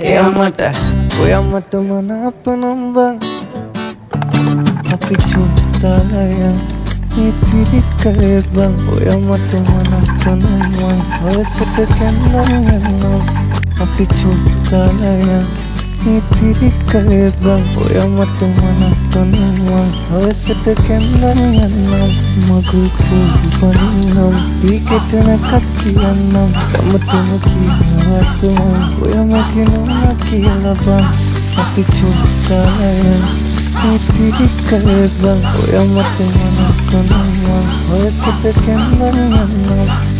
එයාමට ඔයාමට මනාපනම් බං අපි චුත්තාලයන් ඉතිරි කළේ බං ඔයාමට මනාපනම් බං වයසට කැන්නන් යන්නම් අපි චුත්තාලයන් ඉතිරි කළේ බං ඔයාමට මනාපනම් බං වයසට කැන්නන් යන්නම් මගුල් පුල් බනින්නම් දීකෙටන කත් කියන්නම් ගමටම කියනවතුමන් ඔයාමගේ නෝනා කියලා බං අපි චුත්තාලයන් ඉතිරි කළේ බං ඔයාමට මනාපනම් බං වයසට කැන්නන් යන්නම්